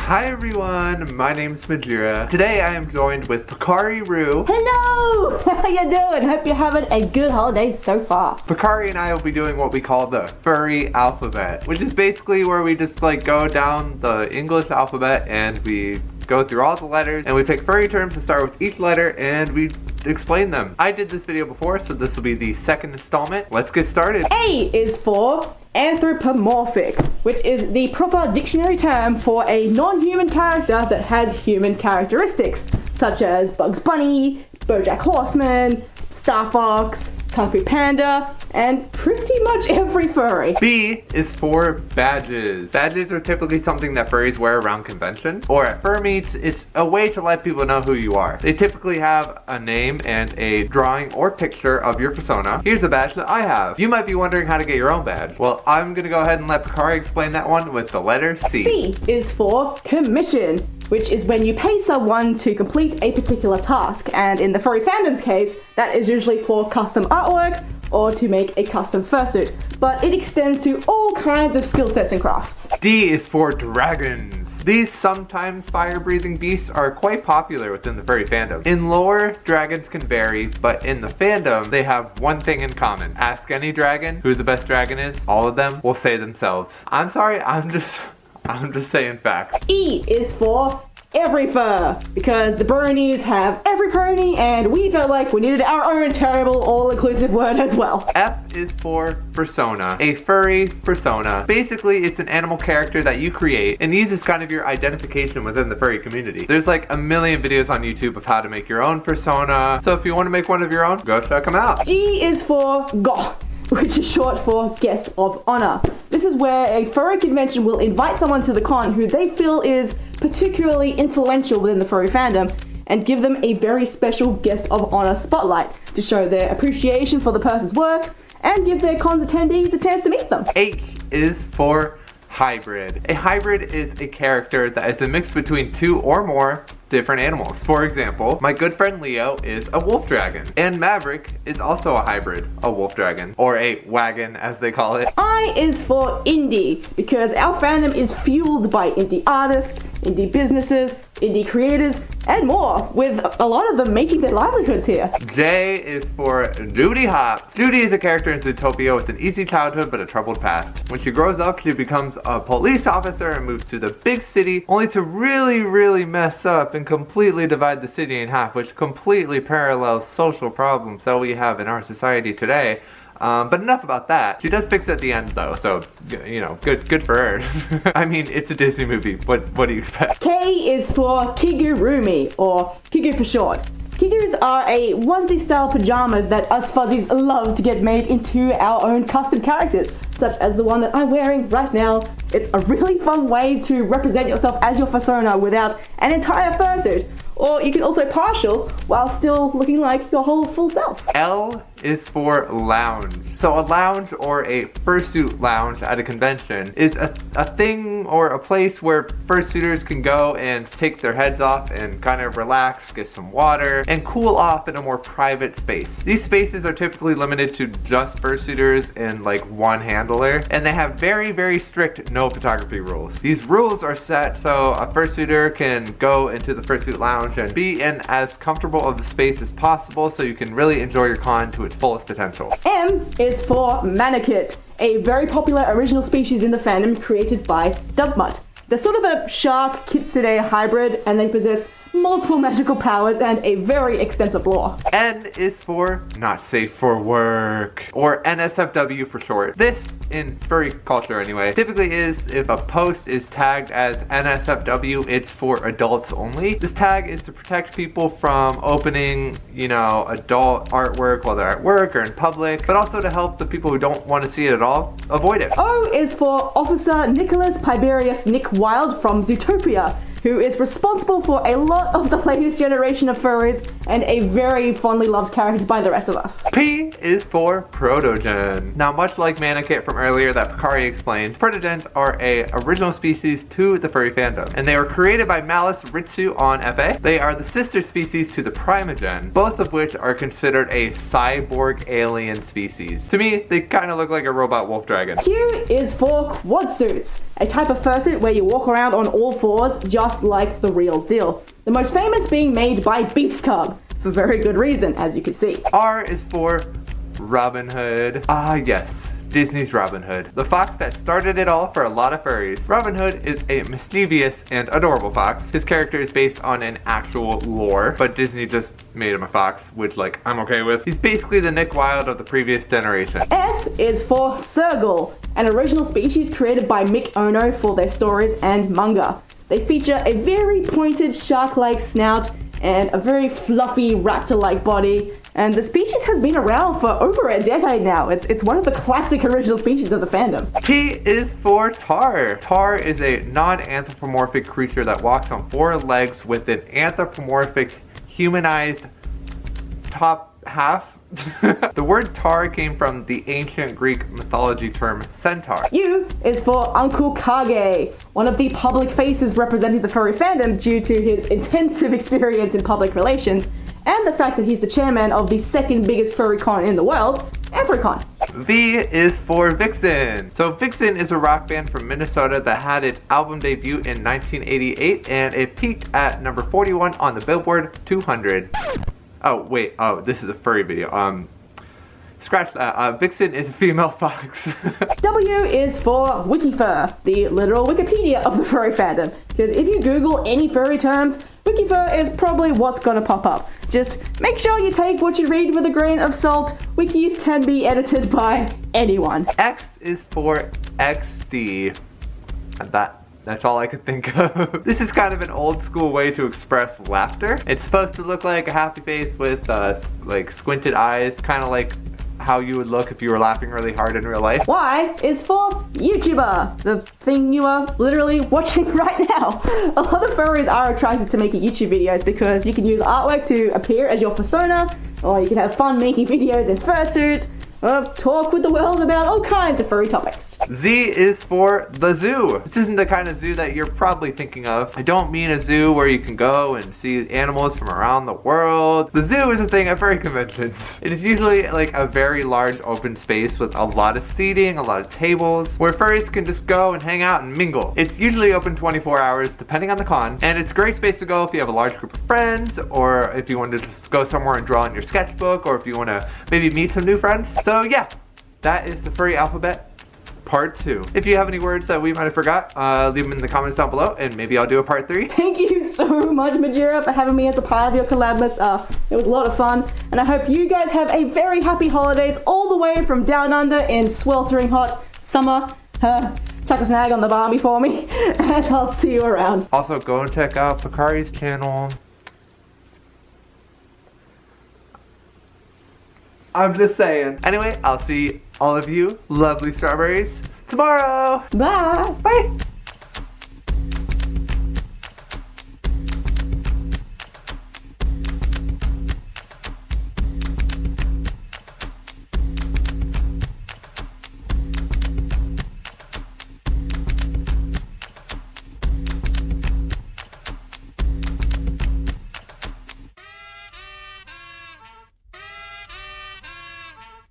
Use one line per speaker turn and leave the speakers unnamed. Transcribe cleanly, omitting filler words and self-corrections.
Hi everyone, my name is Majira. Today I am joined with Picari Roo.
Hello! How you doing? Hope you're having a good holiday so far.
Picari and I will be doing what we call the Furry Alphabet, which is basically where we just go down the English alphabet and we go through all the letters and we pick furry terms to start with each letter and we explain them. I did this video before, so this will be the second installment. Let's get started.
A is for anthropomorphic, which is the proper dictionary term for a non-human character that has human characteristics, such as Bugs Bunny, BoJack Horseman, Star Fox, Kung Fu Panda, and pretty much every furry.
B is for badges. Badges are typically something that furries wear around conventions, or at fur meets. It's a way to let people know who you are. They typically have a name and a drawing or picture of your persona. Here's a badge that I have. You might be wondering how to get your own badge. Well, I'm gonna go ahead and let Picari explain that one with the letter C.
C is for commission, which is when you pay someone to complete a particular task, and in the furry fandom's case, that is usually for custom artwork or to make a custom fursuit, but it extends to all kinds of skill sets and crafts.
D is for dragons. These sometimes fire-breathing beasts are quite popular within the furry fandom. In lore, dragons can vary, but in the fandom, they have one thing in common. Ask any dragon who the best dragon is, all of them will say themselves. I'm sorry, I'm just saying facts.
E is for every fur, because the bronies have every pony, and we felt like we needed our own terrible all-inclusive word as well.
F is for persona, a furry persona. Basically, it's an animal character that you create and uses kind of your identification within the furry community. There's like a million videos on YouTube of how to make your own persona, so if you want to make one of your own, go check them out.
G is for Go, which is short for guest of honor. This is where a furry convention will invite someone to the con who they feel is particularly influential within the furry fandom and give them a very special guest of honor spotlight to show their appreciation for the person's work and give their con's attendees a chance to meet them.
H is for hybrid. A hybrid is a character that is a mix between two or more different animals. For example, my good friend Leo is a wolf dragon, and Maverick is also a hybrid, a wolf dragon, or a wagon as they call it.
I is for indie, because our fandom is fueled by indie artists, indie businesses, indie creators, and more, with a lot of them making their livelihoods here.
J is for Judy Hops. Judy is a character in Zootopia with an easy childhood but a troubled past. When she grows up, she becomes a police officer and moves to the big city, only to really mess up and completely divide the city in half, which completely parallels social problems that we have in our society today. But enough about that. She does fix it at the end though, so, you know, good for her. I mean, it's a Disney movie. What do you expect?
K is for Kigurumi, or Kigu for short. Kigus are a onesie-style pajamas that us fuzzies love to get made into our own custom characters, such as the one that I'm wearing right now. It's a really fun way to represent yourself as your persona without an entire fursuit. Or you can also partial while still looking like your whole full self.
L is for lounge. So a lounge or a fursuit lounge at a convention is a thing or a place where fursuiters can go and take their heads off and kind of relax, get some water, and cool off in a more private space. These spaces are typically limited to just fursuiters and like one handler, and they have very strict no photography rules. These rules are set so a fursuiter can go into the fursuit lounge and be in as comfortable of the space as possible so you can really enjoy your con to its fullest potential.
M is for Manakit, a very popular original species in the fandom created by Dubmutt. They're sort of a shark kitsune hybrid, and they possess multiple magical powers and a very extensive lore.
N is for not safe for work, or NSFW for short. This, in furry culture anyway, typically is if a post is tagged as NSFW, it's for adults only. This tag is to protect people from opening, you know, adult artwork while they're at work or in public, but also to help the people who don't want to see it at all avoid it.
O is for Officer Nicholas Piberius Nick Wilde from Zootopia, who is responsible for a lot of the latest generation of furries and a very fondly loved character by the rest of us.
P is for Protogen. Now, much like Manakit from earlier that Picari explained, Protogens are a original species to the furry fandom, and they were created by Malice Ritsu on FA. They are the sister species to the Primogen, both of which are considered a cyborg alien species. To me, they kind of look like a robot wolf dragon.
Q is for quad suits, a type of fursuit where you walk around on all fours just like the real deal. The most famous being made by Beast Cub, for very good reason, as you can see.
R is for Robin Hood. Ah, yes. Disney's Robin Hood, the fox that started it all for a lot of furries. Robin Hood is a mischievous and adorable fox. His character is based on an actual lore, but Disney just made him a fox, which, like, I'm okay with. He's basically the Nick Wilde of the previous generation.
S is for Sergal, an original species created by Mick Ono for their stories and manga. They feature a very pointed shark-like snout and a very fluffy raptor-like body, and the species has been around for over a decade now. It's one of the classic original species of the fandom.
T is for Tar. Tar is a non-anthropomorphic creature that walks on 4 legs with an anthropomorphic humanized top half. The word tar came from the ancient Greek mythology term centaur.
U is for Uncle Kage, one of the public faces representing the furry fandom due to his intensive experience in public relations and the fact that he's the chairman of the second biggest furry con in the world, AnthroCon.
V is for Vixen. So Vixen is a rock band from Minnesota that had its album debut in 1988 and it peaked at number 41 on the Billboard 200. Oh, wait. Oh, this is a furry video. Scratch that. Vixen is a female fox.
W is for Wikifur, the literal Wikipedia of the furry fandom. Because if you Google any furry terms, Wikifur is probably what's gonna pop up. Just make sure you take what you read with a grain of salt. Wikis can be edited by anyone.
X is for XD. And that's all I could think of. This is kind of an old school way to express laughter. It's supposed to look like a happy face with like squinted eyes, kind of like how you would look if you were laughing really hard in real life.
Y is for YouTuber, the thing you are literally watching right now. A lot of furries are attracted to making YouTube videos because you can use artwork to appear as your persona, or you can have fun making videos in fursuit, or talk with the world about all kinds of furry topics.
Z is for the zoo. This isn't the kind of zoo that you're probably thinking of. I don't mean a zoo where you can go and see animals from around the world. The zoo is a thing at furry conventions. It is usually like a very large open space with a lot of seating, a lot of tables, where furries can just go and hang out and mingle. It's usually open 24 hours depending on the con, and it's a great space to go if you have a large group of friends, or if you want to just go somewhere and draw in your sketchbook, or if you want to maybe meet some new friends. So yeah, that is the Furry Alphabet Part 2. If you have any words that we might have forgot, leave them in the comments down below, and maybe I'll do a Part 3.
Thank you so much, Majira, for having me as a part of your collabmas. It was a lot of fun, and I hope you guys have a very happy holidays all the way from down under in sweltering hot summer. Chuck a snag on the Barbie for me, and I'll see you around.
Also, go and check out Picari's channel. I'm just saying. Anyway, I'll see all of you lovely strawberries tomorrow.
Bye.
Bye.